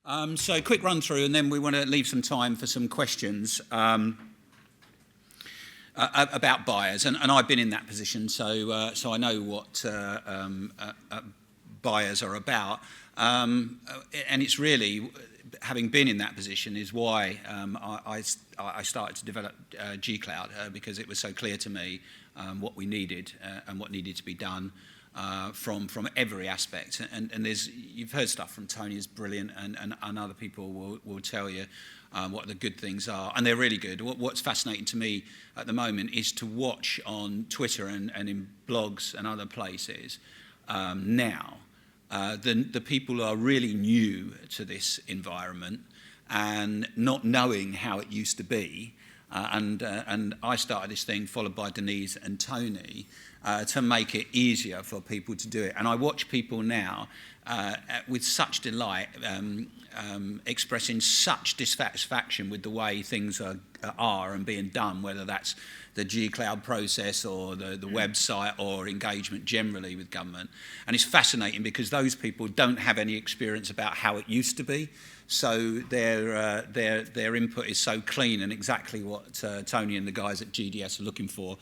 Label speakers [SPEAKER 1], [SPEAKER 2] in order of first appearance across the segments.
[SPEAKER 1] So quick run through, and then we want to leave some time for some questions about buyers. And I've been in that position, so I know what buyers are about. And it's really, having been in that position, is why I started to develop G-Cloud, because it was so clear to me what we needed and what needed to be done. From every aspect, and you've heard stuff from Tony is brilliant, and other people will tell you what the good things are, and they're really good. What's fascinating to me at the moment is to watch on Twitter and in blogs and other places now the people who are really new to this environment and not knowing how it used to be. And I started this thing, followed by Denise and Tony, to make it easier for people to do it. And I watch people now with such delight, expressing such dissatisfaction with the way things are and being done, whether that's the G-Cloud process or the website or engagement generally with government. And it's fascinating because those people don't have any experience about how it used to be. So their input is so clean and exactly what Tony and the guys at GDS are looking for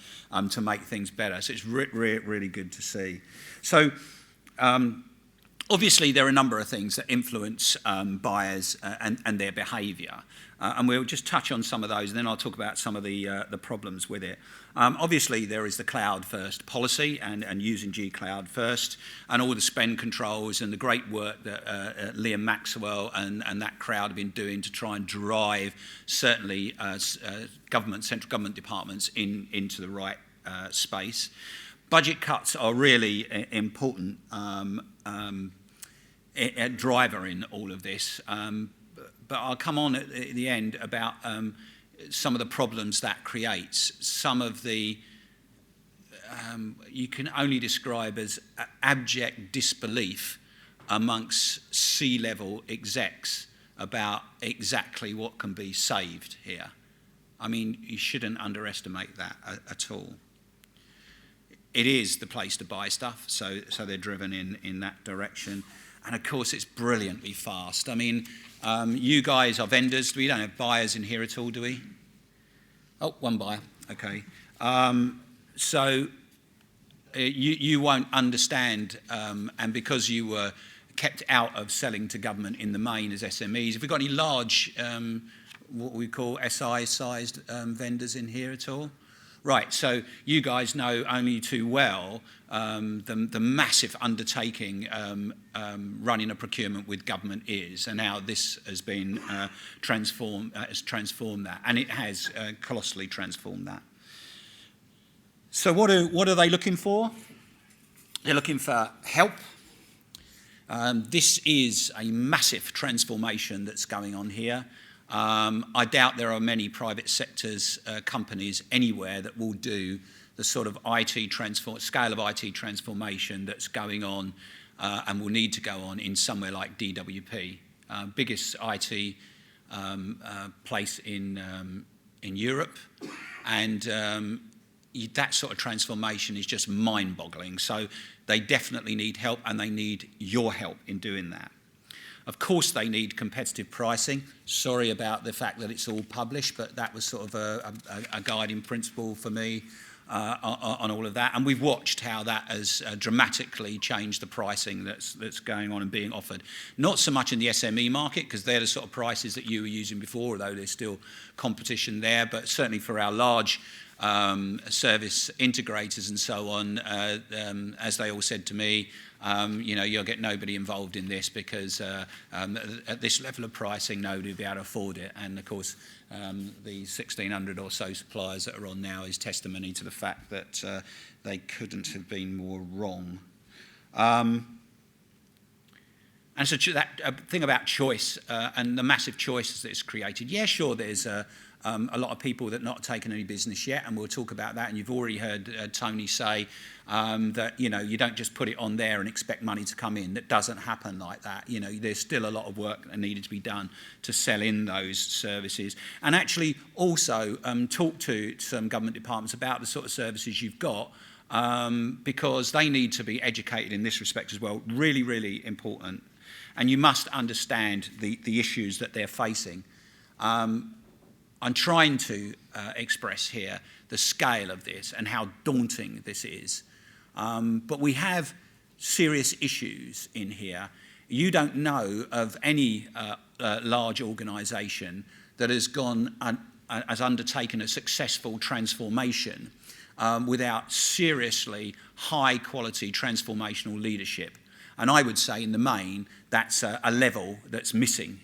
[SPEAKER 1] to make things better. So it's really good to see. So obviously there are a number of things that influence buyers and their behaviour. And we'll just touch on some of those, and then I'll talk about some of the problems with it. Obviously, there is the cloud-first policy and using G-Cloud first, and all the spend controls and the great work that Liam Maxwell and that crowd have been doing to try and drive, certainly, central government departments into the right space. Budget cuts are really important driver in all of this. But I'll come on at the end about some of the problems that creates. Some of the you can only describe as abject disbelief amongst C-level execs about exactly what can be saved here. I mean, you shouldn't underestimate that at all. It is the place to buy stuff, so they're driven in that direction. And of course, it's brilliantly fast. I mean, you guys are vendors. We don't have buyers in here at all, do we? Oh, one buyer. Okay. So you won't understand, and because you were kept out of selling to government in the main as SMEs, have we got any large, what we call SI-sized vendors in here at all? Right, so you guys know only too well the massive undertaking running a procurement with government is, and how this has been transformed that, and it has colossally transformed that. So what are they looking for? They're looking for help. This is a massive transformation that's going on here. I doubt there are many private sectors companies anywhere that will do the sort of scale of IT transformation that's going on and will need to go on in somewhere like DWP, biggest IT place in Europe, and that sort of transformation is just mind-boggling. So they definitely need help, and they need your help in doing that. Of course, they need competitive pricing. Sorry about the fact that it's all published, but that was sort of a guiding principle for me on all of that. And we've watched how that has dramatically changed the pricing that's going on and being offered. Not so much in the SME market, because they're the sort of prices that you were using before, although there's still competition there, but certainly for our large service integrators and so on, as they all said to me, you'll get nobody involved in this because at this level of pricing, nobody will be able to afford it. And of course, the 1,600 or so suppliers that are on now is testimony to the fact that they couldn't have been more wrong. And so that thing about choice and the massive choices that it's created. Yeah, sure, there's a lot of people that are not taking any business yet, and we'll talk about that. And you've already heard Tony say that you don't just put it on there and expect money to come in. That doesn't happen like that. There's still a lot of work that needed to be done to sell in those services, and actually also talk to some government departments about the sort of services you've got, because they need to be educated in this respect as well. Really, really important. and you must understand the issues that they're facing. I'm trying to express here the scale of this and how daunting this is. But we have serious issues in here. You don't know of any large organisation that has undertaken a successful transformation without seriously high-quality transformational leadership. And I would say, in the main, that's a level that's missing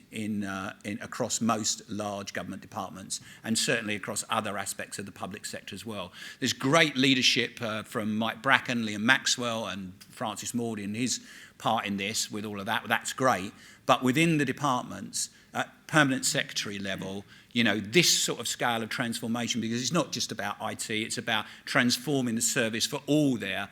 [SPEAKER 1] across most large government departments, and certainly across other aspects of the public sector as well. There's great leadership from Mike Bracken, Liam Maxwell, and Francis Maud in his part in this, with all of that. That's great. But within the departments, at permanent secretary level, you know, this sort of scale of transformation, because it's not just about IT, it's about transforming the service for all their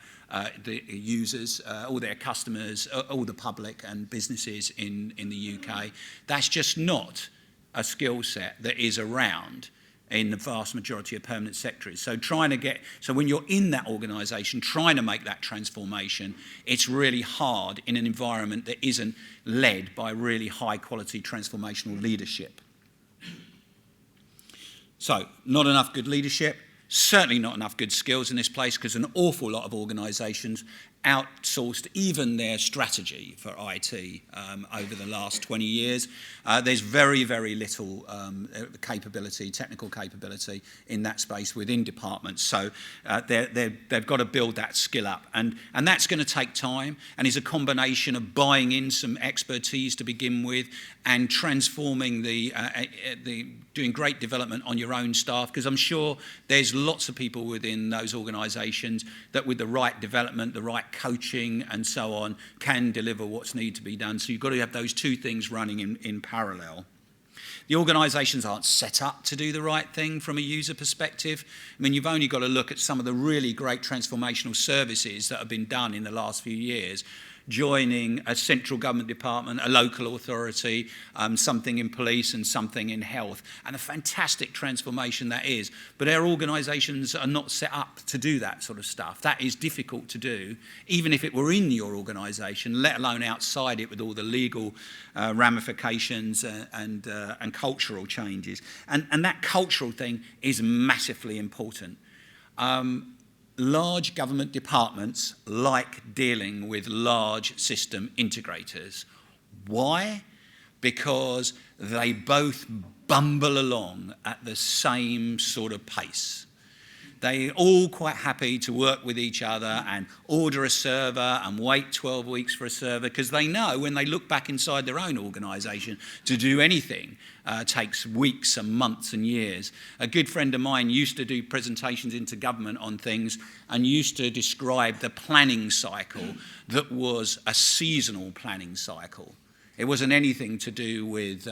[SPEAKER 1] the users, all their customers, all the public and businesses in the UK. That's just not a skill set that is around in the vast majority of permanent secretaries. So when you're in that organisation trying to make that transformation, it's really hard in an environment that isn't led by really high quality transformational leadership. So, not enough good leadership, certainly not enough good skills in this place, because an awful lot of organisations outsourced even their strategy for IT over the last 20 years. There's very, very little technical capability in that space within departments. So they've got to build that skill up. And that's going to take time, and is a combination of buying in some expertise to begin with and transforming doing great development on your own staff, because I'm sure there's lots of people within those organisations that with the right development, the right coaching and so on, can deliver what's needed to be done. So you've got to have those two things running in parallel. The organisations aren't set up to do the right thing from a user perspective. I mean, you've only got to look at some of the really great transformational services that have been done in the last few years, joining a central government department, a local authority, something in police and something in health, and a fantastic transformation that is. But our organisations are not set up to do that sort of stuff. That is difficult to do, even if it were in your organisation, let alone outside it with all the legal ramifications and cultural changes. And that cultural thing is massively important. Large government departments like dealing with large system integrators. Why? Because they both bumble along at the same sort of pace. They're all quite happy to work with each other and order a server and wait 12 weeks for a server, because they know when they look back inside their own organisation, to do anything takes weeks and months and years. A good friend of mine used to do presentations into government on things and used to describe the planning cycle that was a seasonal planning cycle. It wasn't anything to do with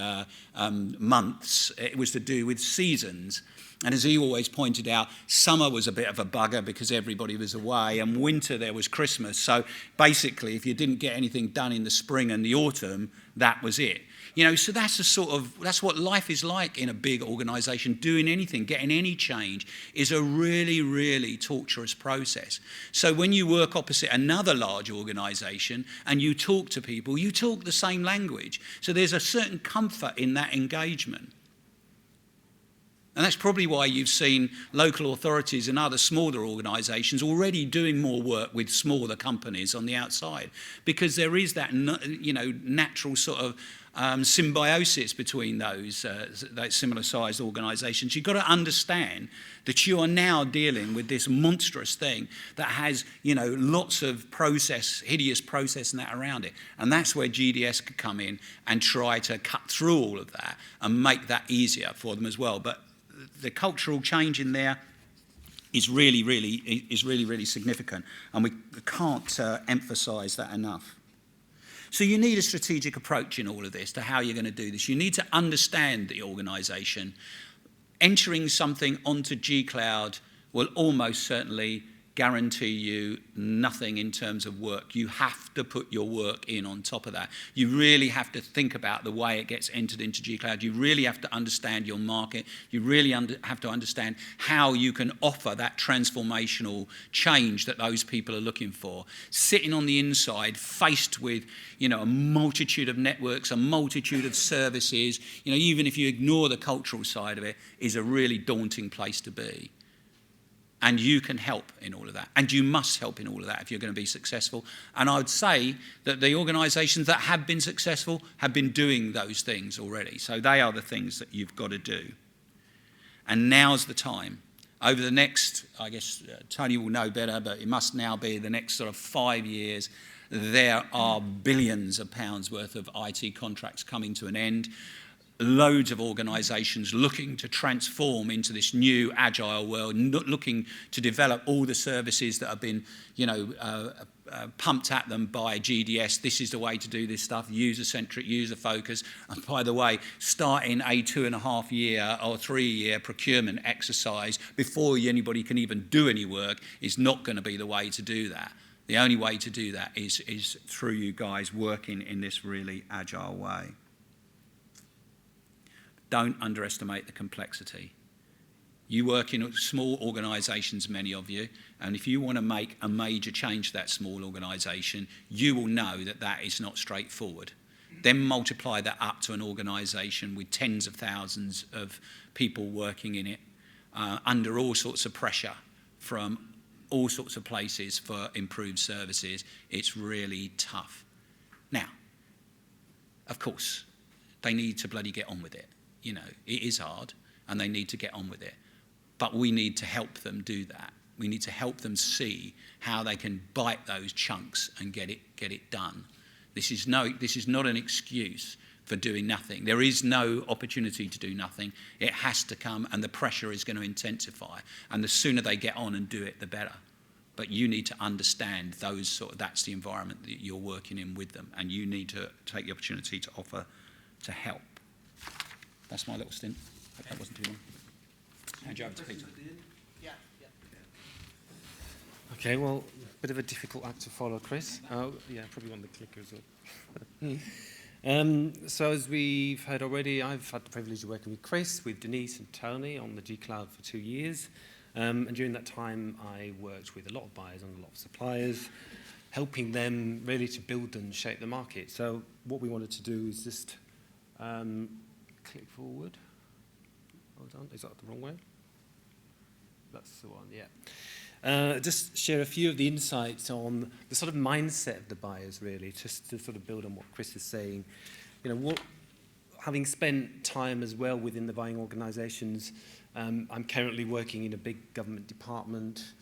[SPEAKER 1] months, it was to do with seasons. And as he always pointed out, summer was a bit of a bugger because everybody was away, and winter there was Christmas. So basically, if you didn't get anything done in the spring and the autumn, that was it. You know, so that's what life is like in a big organisation. Doing anything, getting any change is a really, really torturous process. So when you work opposite another large organisation and you talk to people, you talk the same language. So there's a certain comfort in that engagement. And that's probably why you've seen local authorities and other smaller organisations already doing more work with smaller companies on the outside, because there is that, natural sort of symbiosis between those similar-sized organisations. You've got to understand that you are now dealing with this monstrous thing that has, lots of hideous process and that around it. And that's where GDS could come in and try to cut through all of that and make that easier for them as well. But the cultural change in there is really, really significant, and we can't emphasise that enough. So you need a strategic approach in all of this to how you're going to do this. You need to understand the organisation. Entering something onto G Cloud will almost certainly guarantee you nothing in terms of work. You have to put your work in on top of that. You really have to think about the way it gets entered into G-Cloud. You really have to understand your market. You really have to understand how you can offer that transformational change that those people are looking for. Sitting on the inside, faced with, you know, a multitude of networks, a multitude of services, you know, even if you ignore the cultural side of it, is a really daunting place to be. And you can help in all of that. And you must help in all of that if you're going to be successful. And I would say that the organisations that have been successful have been doing those things already. So they are the things that you've got to do. And now's the time. Over the next, I guess Tony will know better, but it must now be the next sort of 5 years, there are billions of pounds worth of IT contracts coming to an end. Loads of organisations looking to transform into this new agile world, looking to develop all the services that have been, you know, pumped at them by GDS. This is the way to do this stuff, user-centric, user-focused. And by the way, starting a 2.5 year or 3 year procurement exercise before anybody can even do any work is not going to be the way to do that. The only way to do that is through you guys working in this really agile way. Don't underestimate the complexity. You work in small organisations, many of you, and if you want to make a major change to that small organisation, you will know that that is not straightforward. Then multiply that up to an organisation with tens of thousands of people working in it, under all sorts of pressure from all sorts of places for improved services. It's really tough. Now, of course, they need to bloody get on with it. You know, it is hard, and they need to get on with it. But we need to help them do that. We need to help them see how they can bite those chunks and get it done. This is not an excuse for doing nothing. There is no opportunity to do nothing. It has to come, and the pressure is going to intensify. And the sooner they get on and do it, the better. But you need to understand that's the environment that you're working in with them, and you need to take the opportunity to offer to help. That's my little stint. Hope that wasn't too long. Hand you over to Peter.
[SPEAKER 2] Yeah.
[SPEAKER 3] Okay, well, a bit of a difficult act to follow, Chris. Yeah, probably want the clicker as well. So as we've heard already, I've had the privilege of working with Chris, with Denise and Tony on the G-Cloud for 2 years. And during that time, I worked with a lot of buyers and a lot of suppliers, helping them really to build and shape the market. So what we wanted to do is just click forward. Hold on, is that the wrong way? That's the one, yeah. Just share a few of the insights on the sort of mindset of the buyers, really, just to sort of build on what Chris is saying. You know, having spent time as well within the buying organisations, I'm currently working in a big government department,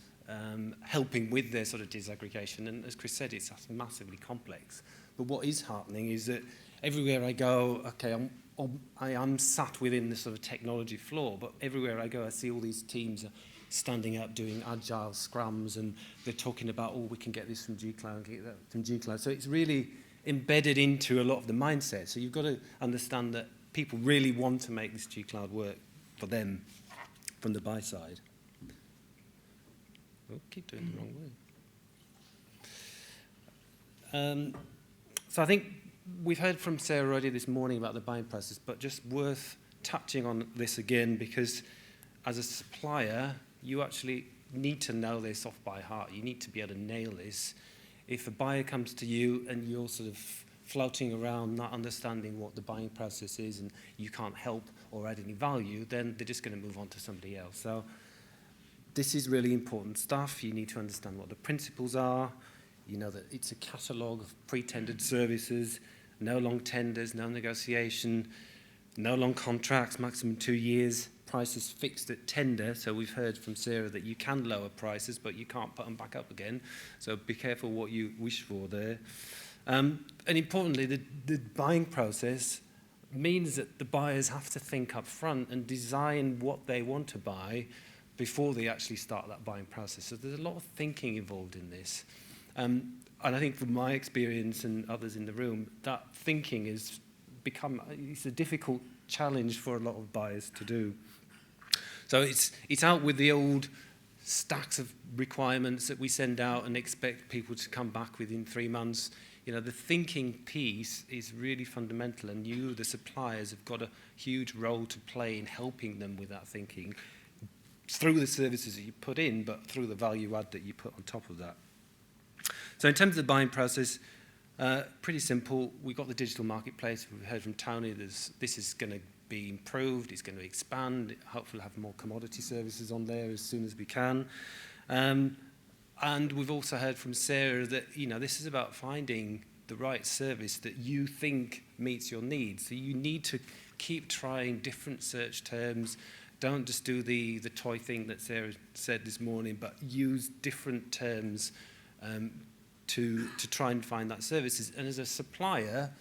[SPEAKER 3] helping with their sort of disaggregation. And as Chris said, it's massively complex. But what is happening is that everywhere I go, okay, I am sat within the sort of technology floor, but everywhere I go, I see all these teams standing up doing agile scrums, and they're talking about, oh, we can get this from G-Cloud, get that from G-Cloud. So it's really embedded into a lot of the mindset. So you've got to understand that people really want to make this G-Cloud work for them from the buy side. Oh, keep doing the wrong way. So I think we've heard from Sarah already this morning about the buying process, but just worth touching on this again, because as a supplier, you actually need to know this off by heart. You need to be able to nail this. If a buyer comes to you and you're sort of floating around, not understanding what the buying process is, and you can't help or add any value, then they're just going to move on to somebody else. So this is really important stuff. You need to understand what the principles are. You know that it's a catalogue of pre-tendered services, no long tenders, no negotiation, no long contracts, maximum 2 years, prices fixed at tender. So we've heard from Sarah that you can lower prices, but you can't put them back up again. So be careful what you wish for there. And importantly, the buying process means that the buyers have to think up front and design what they want to buy before they actually start that buying process. So there's a lot of thinking involved in this. And I think from my experience and others in the room, that thinking it's a difficult challenge for a lot of buyers to do. So it's out with the old stacks of requirements that we send out and expect people to come back within 3 months. You know, the thinking piece is really fundamental, and you, the suppliers, have got a huge role to play in helping them with that thinking through the services that you put in, but through the value add that you put on top of that. So in terms of the buying process, pretty simple. We've got the digital marketplace. We've heard from Tony, this is going to be improved, it's going to expand, hopefully have more commodity services on there as soon as we can. And we've also heard from Sarah that, you know, this is about finding the right service that you think meets your needs. So you need to keep trying different search terms. Don't just do the toy thing that Sarah said this morning, but use different terms to try and find that services. And as a supplier,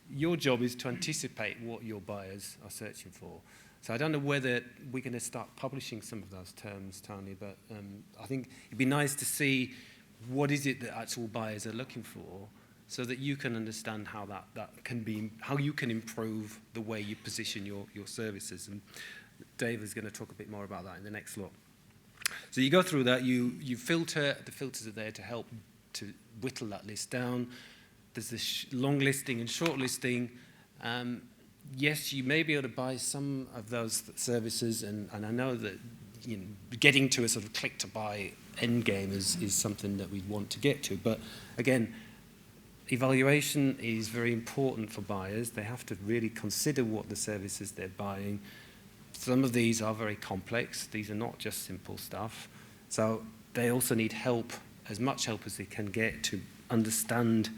[SPEAKER 3] your job is to anticipate what your buyers are searching for. So I don't know whether we're going to start publishing some of those terms, Tony, but I think it'd be nice to see what is it that actual buyers are looking for, so that you can understand how that can be, how you can improve the way you position your services. And Dave is going to talk a bit more about that in the next slot. So you go through that, you filter, the filters are there to help to whittle that list down. There's this long listing and short listing. Yes, you may be able to buy some of those services, and I know that, you know, getting to a sort of click to buy end game is something that we'd want to get to. But again, evaluation is very important for buyers. They have to really consider what the services they're buying. Some of these are very complex. These are not just simple stuff. So they also need help, as much help as they can get, to understand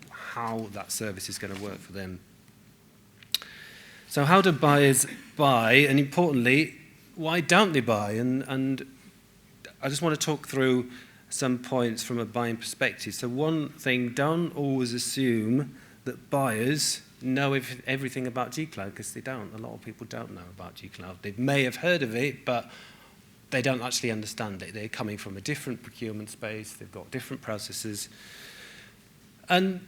[SPEAKER 3] how that service is going to work for them. So how do buyers buy? And importantly, why don't they buy? And I just want to talk through some points from a buying perspective. So one thing, don't always assume that buyers know everything about G-Cloud, because they don't. A lot of people don't know about G-Cloud. They may have heard of it, but they don't actually understand it. They're coming from a different procurement space. They've got different processes. And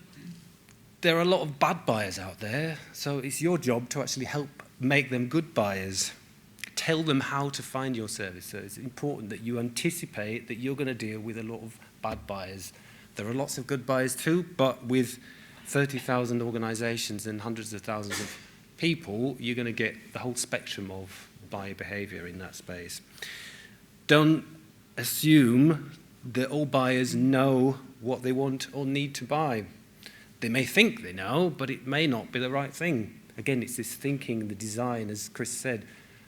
[SPEAKER 3] there are a lot of bad buyers out there, so it's your job to actually help make them good buyers. Tell them how to find your service. So it's important that you anticipate that you're going to deal with a lot of bad buyers. There are lots of good buyers too, but with 30,000 organizations and hundreds of thousands of people, you're going to get the whole spectrum of buyer behavior in that space. Don't assume that all buyers know what they want or need to buy. They may think they know, but it may not be the right thing. Again, it's this thinking, the design, as Chris said.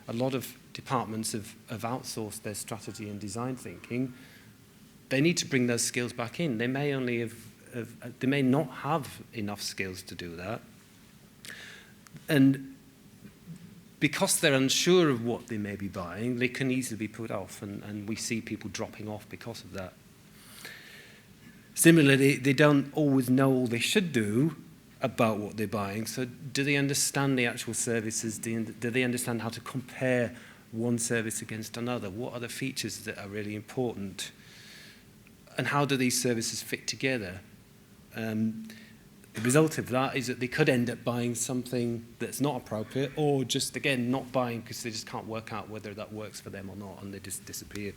[SPEAKER 3] A lot of departments have outsourced their strategy and design thinking. They need to bring those skills back in. They may they may not have enough skills to do that. And because they're unsure of what they may be buying, they can easily be put off, and we see people dropping off because of that. Similarly, they don't always know all they should do about what they're buying. So do they understand the actual services? Do they understand how to compare one service against another? What are the features that are really important? And how do these services fit together? The result of that is that they could end up buying something that's not appropriate, or just, again, not buying because they just can't work out whether that works for them or not, and they just disappear.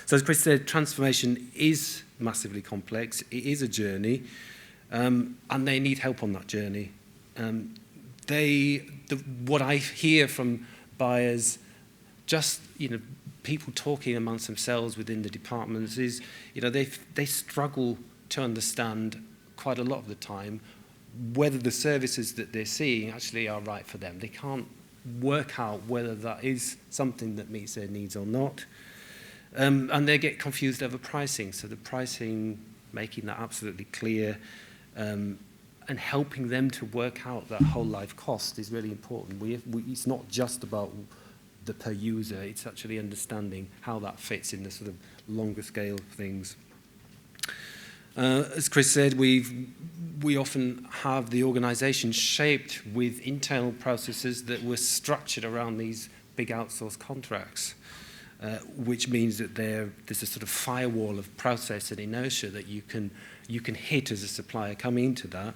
[SPEAKER 3] So as Chris said, transformation is massively complex. It is a journey, and they need help on that journey. What I hear from buyers, just, you know, people talking amongst themselves within the departments, is, you know, they struggle to understand quite a lot of the time whether the services that they're seeing actually are right for them. They can't work out whether that is something that meets their needs or not. And they get confused over pricing. So the pricing, making that absolutely clear, and helping them to work out that whole life cost is really important. It's not just about the per user, it's actually understanding how that fits in the sort of longer scale of things. As Chris said, we often have the organisation shaped with internal processes that were structured around these big outsourced contracts. Which means that there's a sort of firewall of process and inertia that you can hit as a supplier coming into that.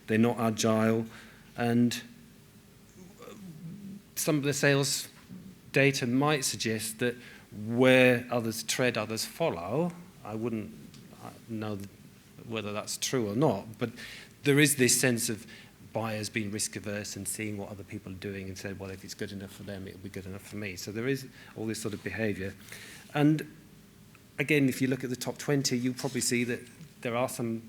[SPEAKER 3] They're not agile, and some of the sales data might suggest that Where others tread, others follow. I wouldn't know whether that's true or not, but there is this sense of buyers being risk averse and seeing what other people are doing and say, well, if it's good enough for them, it'll be good enough for me. So there is all this sort of behaviour. And again, if you look at the top 20, you'll probably see that there are some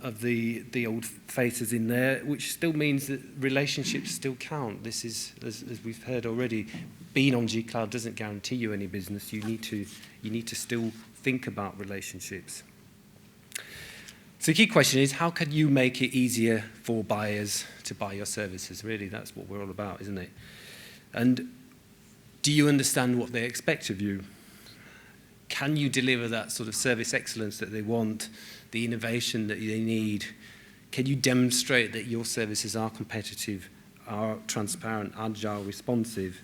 [SPEAKER 3] of the old faces in there, which still means that relationships still count. This is, as we've heard already, being on G-Cloud doesn't guarantee you any business. You need to still think about relationships. So the key question is, how can you make it easier for buyers to buy your services? Really, that's what we're all about, isn't it? And do you understand what they expect of you? Can you deliver that sort of service excellence that they want, the innovation that they need? Can you demonstrate that your services are competitive, are transparent, agile, responsive?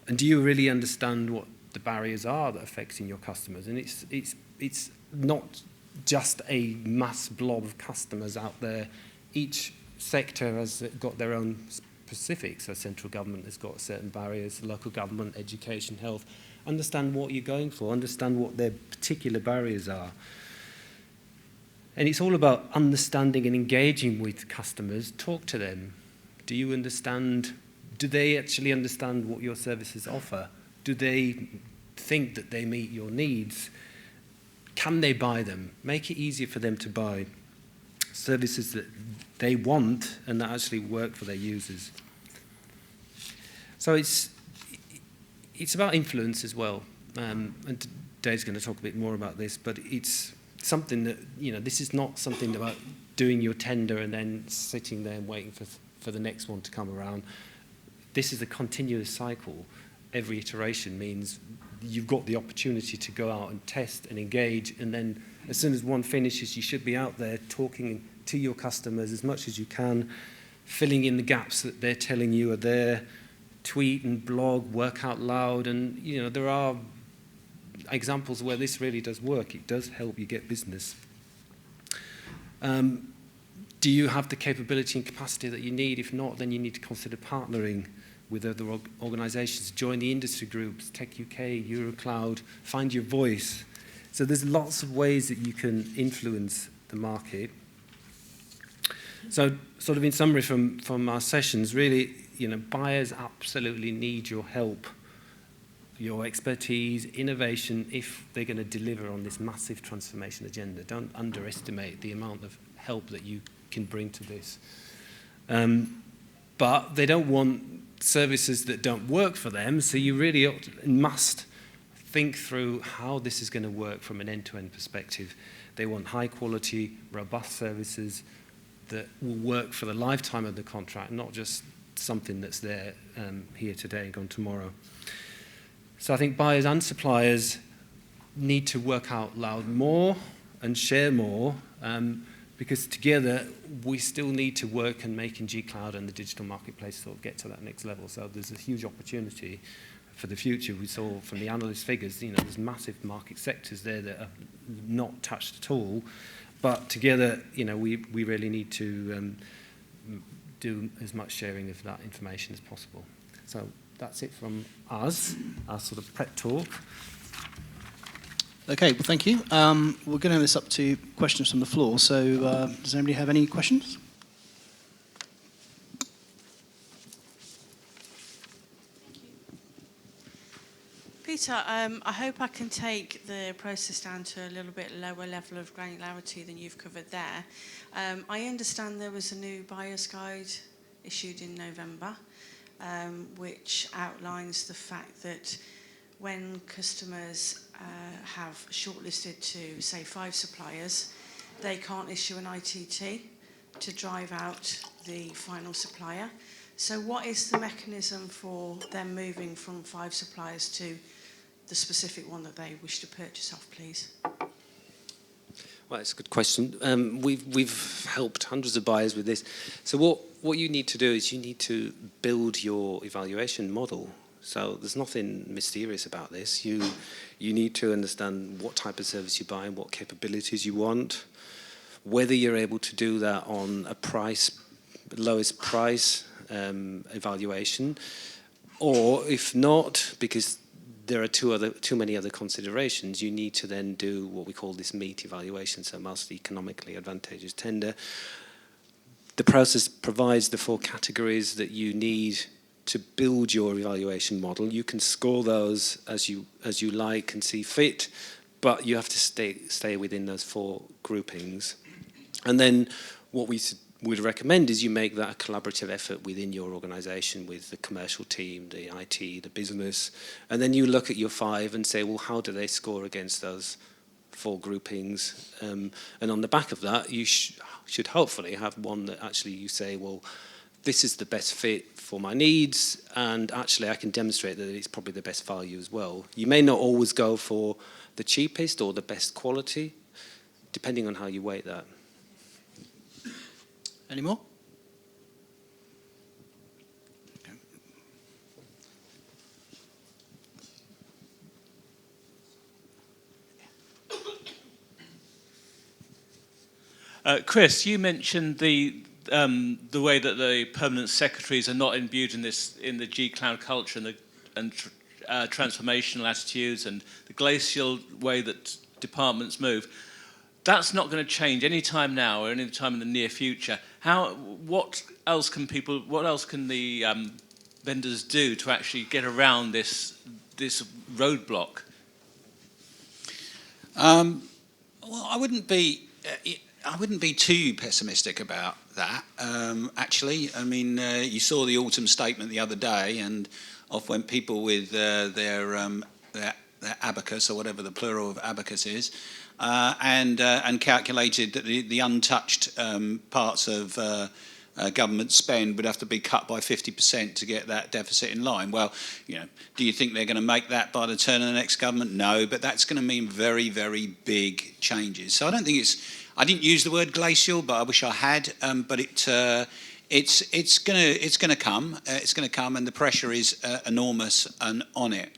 [SPEAKER 3] And do you really understand what the barriers are that are affecting your customers? And it's not just a mass blob of customers out there. Each sector has got their own specifics. So central government has got certain barriers, local government, education, health. Understand what you're going for, understand what their particular barriers are. And it's all about understanding and engaging with customers. Talk to them. Do you understand, do they actually understand what your services offer? Do they think that they meet your needs? Can they buy them? Make it easier for them to buy services that they want and that actually work for their users. So it's about influence as well. And Dave's going to talk a bit more about this, but it's something that, this is not something about doing your tender and then sitting there and waiting for the next one to come around. This is a continuous cycle. Every iteration means you've got the opportunity to go out and test and engage, and then as soon as one finishes, you should be out there talking to your customers as much as you can, filling in the gaps that they're telling you are there, tweet and blog, work out loud, and there are examples where this really does work. It does help you get business. Do you have the capability and capacity that you need? If not, then you need to consider partnering with other organisations, join the industry groups, Tech UK, Eurocloud, find your voice. So there's lots of ways that you can influence the market. So sort of in summary from our sessions, really, buyers absolutely need your help, your expertise, innovation, if they're going to deliver on this massive transformation agenda. Don't underestimate the amount of help that you can bring to this. But they don't want services that don't work for them, so you really must think through how this is going to work from an end-to-end perspective. They want high-quality, robust services that will work for the lifetime of the contract, not just something that's there here today and gone tomorrow. So I think buyers and suppliers need to work out loud more and share more, because together we still need to work on making G-Cloud and the digital marketplace sort of get to that next level. So there's a huge opportunity for the future. We saw from the analyst figures, there's massive market sectors there that are not touched at all. But together, we really need to do as much sharing of that information as possible. So that's it from us, our sort of prep talk.
[SPEAKER 2] Okay, well, thank you. We're going to have this up to questions from the floor. So does anybody have any questions?
[SPEAKER 4] Peter, I hope I can take the process down to a little bit lower level of granularity than you've covered there. I understand there was a new buyer's guide issued in November, which outlines the fact that when customers have shortlisted to, say, 5 suppliers, they can't issue an ITT to drive out the final supplier. So what is the mechanism for them moving from 5 suppliers to the specific one that they wish to purchase off, please?
[SPEAKER 3] Well, it's a good question. We've helped hundreds of buyers with this. So what you need to do is you need to build your evaluation model. So there's nothing mysterious about this. You need to understand what type of service you buy and what capabilities you want, whether you're able to do that on a lowest price evaluation, or if not, because there are too many other considerations. You need to then do what we call this MEAT evaluation, so most economically advantageous tender. The process provides the 4 categories that you need to build your evaluation model. You can score those as you like and see fit, but you have to stay within those 4 groupings. And then what we would recommend is you make that a collaborative effort within your organisation with the commercial team, the IT, the business, and then you look at your 5 and say, well, how do they score against those 4 groupings? And on the back of that, you should hopefully have one that actually you say, well, this is the best fit for my needs, and actually I can demonstrate that it's probably the best value as well. You may not always go for the cheapest or the best quality, depending on how you weight that.
[SPEAKER 2] Any more?
[SPEAKER 5] Chris, you mentioned the way that the permanent secretaries are not imbued in the G-Cloud culture and transformational attitudes and the glacial way that departments move. That's not going to change any time now or any time in the near future. What else can the vendors do to actually get around this roadblock?
[SPEAKER 1] Well, I wouldn't be too pessimistic about that. Actually, I mean, you saw the autumn statement the other day, and off went people with their abacus, or whatever the plural of abacus is, and calculated that the untouched parts of government spend would have to be cut by 50% to get that deficit in line. Well, do you think they're going to make that by the turn of the next government? No, but that's going to mean very, very big changes. So I don't think I didn't use the word glacial, but I wish I had. But it's going to come. It's going to come, and the pressure is enormous on it.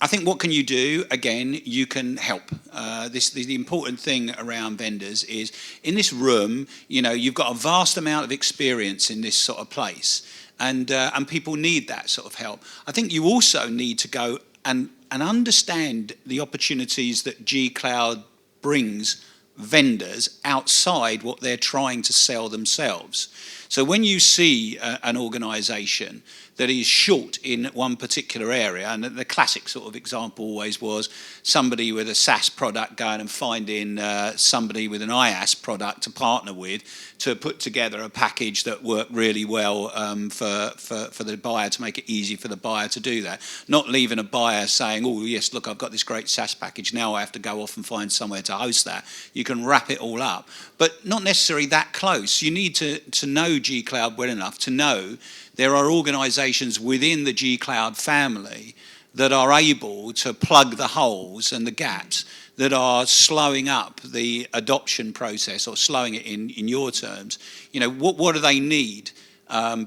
[SPEAKER 1] I think what can you do? Again, you can help. The important thing around vendors is in this room, you've got a vast amount of experience in this sort of place, and people need that sort of help. I think you also need to go and understand the opportunities that G-Cloud brings vendors outside what they're trying to sell themselves. So when you see an organisation that is short in one particular area, and the classic sort of example always was somebody with a SaaS product going and finding somebody with an IaaS product to partner with to put together a package that worked really well for the buyer, to make it easy for the buyer to do that. Not leaving a buyer saying, oh yes, look, I've got this great SaaS package, now I have to go off and find somewhere to host that. You can wrap it all up, but not necessarily that close. You need to know G-Cloud well enough to know there are organisations within the G-Cloud family that are able to plug the holes and the gaps that are slowing up the adoption process, or slowing it in your terms. What do they need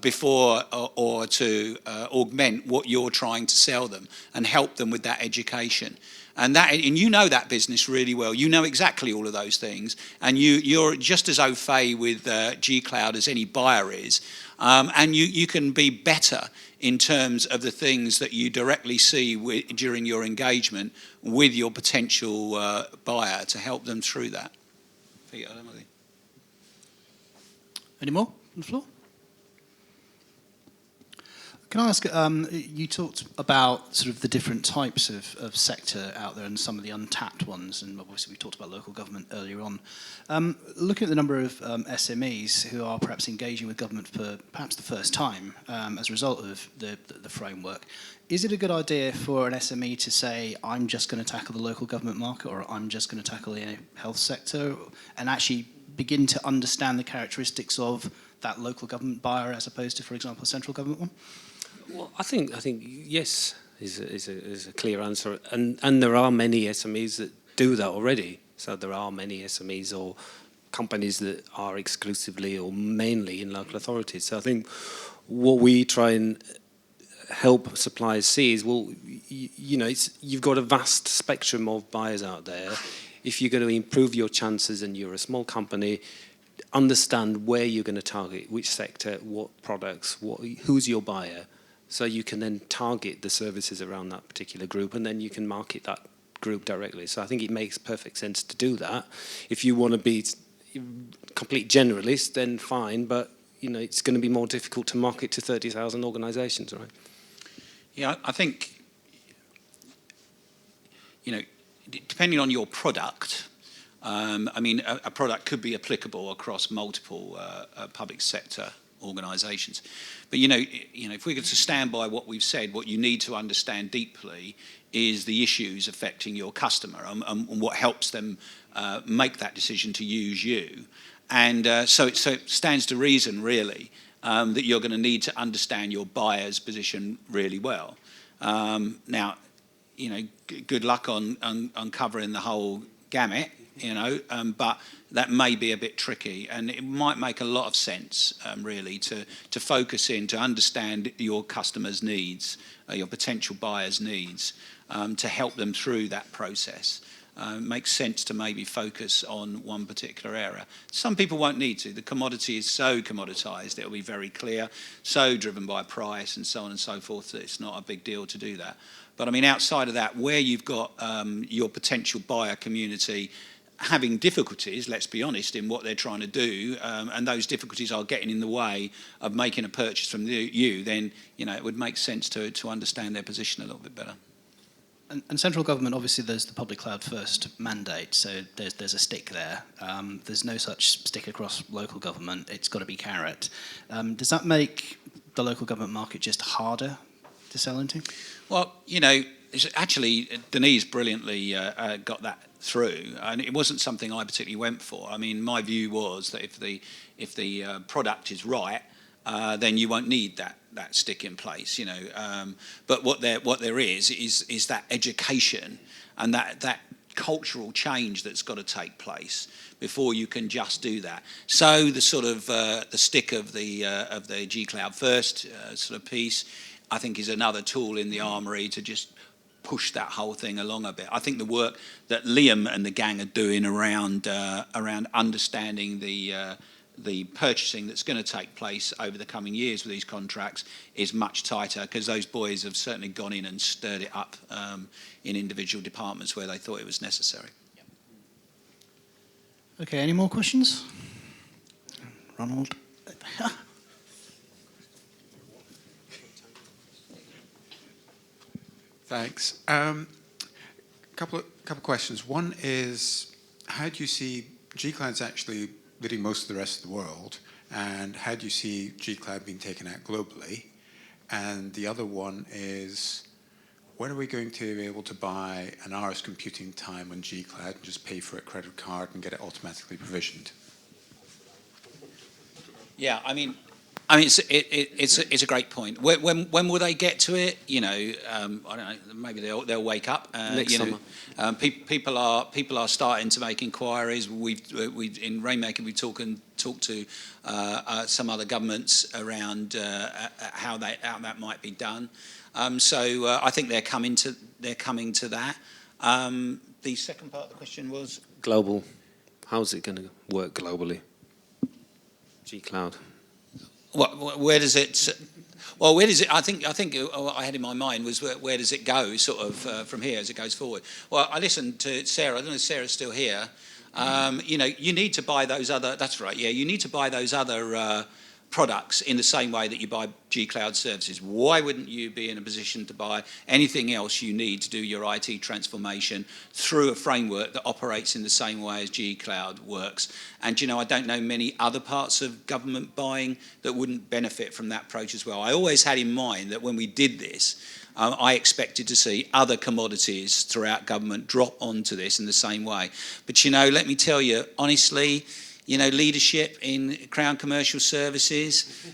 [SPEAKER 1] before or to augment what you're trying to sell them, and help them with that education. And you know that business really well. You know exactly all of those things, and you're just as au fait with G-Cloud as any buyer is. And you can be better in terms of the things that you directly see during your engagement with your potential buyer to help them through that.
[SPEAKER 2] Any more on the floor? Can I ask, you talked about sort of the different types of sector out there and some of the untapped ones, and obviously we talked about local government earlier on. Looking at the number of SMEs who are perhaps engaging with government for perhaps the first time as a result of the framework, is it a good idea for an SME to say, I'm just going to tackle the local government market, or I'm just going to tackle the health sector, and actually begin to understand the characteristics of that local government buyer as opposed to, for example, a central government one?
[SPEAKER 3] Well, I think yes is a clear answer, and there are many SMEs that do that already. So there are many SMEs or companies that are exclusively or mainly in local authorities. So I think what we try and help suppliers see is, well, you've got a vast spectrum of buyers out there. If you're going to improve your chances and you're a small company, understand where you're going to target, which sector, what products, who's your buyer. So you can then target the services around that particular group, and then you can market that group directly. So I think it makes perfect sense to do that. If you want to be complete generalist, then fine, but it's going to be more difficult to market to 30,000 organisations, right?
[SPEAKER 1] Yeah, I think, depending on your product, a product could be applicable across multiple public sector organisations. But if we were to stand by what we've said, what you need to understand deeply is the issues affecting your customer and what helps them make that decision to use you. And so it stands to reason, really, that you're going to need to understand your buyer's position really well. Now, good luck on covering the whole gamut, but that may be a bit tricky, and it might make a lot of sense, really, to focus in to understand your customers' needs, your potential buyers' needs, to help them through that process. It makes sense to maybe focus on one particular area. Some people won't need to. The commodity is so commoditized, it'll be very clear, so driven by price and so on and so forth, that it's not a big deal to do that. But outside of that, where you've got your potential buyer community having difficulties, let's be honest, in what they're trying to do, and those difficulties are getting in the way of making a purchase from you, then it would make sense to understand their position a little bit better.
[SPEAKER 2] And central government, obviously, there's the public cloud first mandate, so there's a stick there. There's no such stick across local government. It's got to be carrot. Does that make the local government market just harder to sell into? Well,
[SPEAKER 1] actually, Denise brilliantly got that through, and it wasn't something I particularly went for. My view was that if the product is right, then you won't need that stick in place, But what there is that education and that cultural change that's got to take place before you can just do that. So the sort of the stick of the G Cloud First sort of piece, I think, is another tool in the armory to just push that whole thing along a bit. I think the work that Liam and the gang are doing around understanding the purchasing that's going to take place over the coming years with these contracts is much tighter, because those boys have certainly gone in and stirred it up in individual departments where they thought it was necessary.
[SPEAKER 2] Okay, any more questions? Ronald?
[SPEAKER 6] Thanks. Couple of questions. One is, how do you see G-Cloud's actually leading most of the rest of the world, and how do you see G-Cloud being taken out globally? And the other one is, when are we going to be able to buy an hour's computing time on G-Cloud and just pay for a credit card and get it automatically provisioned?
[SPEAKER 1] Yeah, it's a great point. When will they get to it? I don't know. Maybe they'll wake up.
[SPEAKER 3] Next summer.
[SPEAKER 1] People are starting to make inquiries. We've in Rainmaker we've talked to some other governments around how that might be done. So I think they're coming to that. The second part of the question was
[SPEAKER 3] global. How's it going to work globally? G-Cloud.
[SPEAKER 1] Where does it? Well, where does it? I think what I had in my mind was where does it go, sort of from here as it goes forward. Well, I listened to Sarah. I don't know if Sarah's still here. You need to buy those other. That's right. Yeah, you need to buy those other products in the same way that you buy G Cloud services. Why wouldn't you be in a position to buy anything else you need to do your IT transformation through a framework that operates in the same way as G Cloud works? And I don't know many other parts of government buying that wouldn't benefit from that approach as well. I always had in mind that when we did this, I expected to see other commodities throughout government drop onto this in the same way. But let me tell you, honestly, leadership in Crown Commercial Services,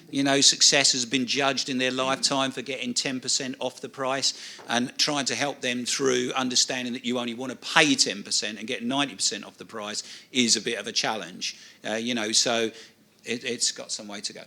[SPEAKER 1] success has been judged in their lifetime for getting 10% off the price, and trying to help them through understanding that you only want to pay 10% and get 90% off the price is a bit of a challenge. So it's got some way to go.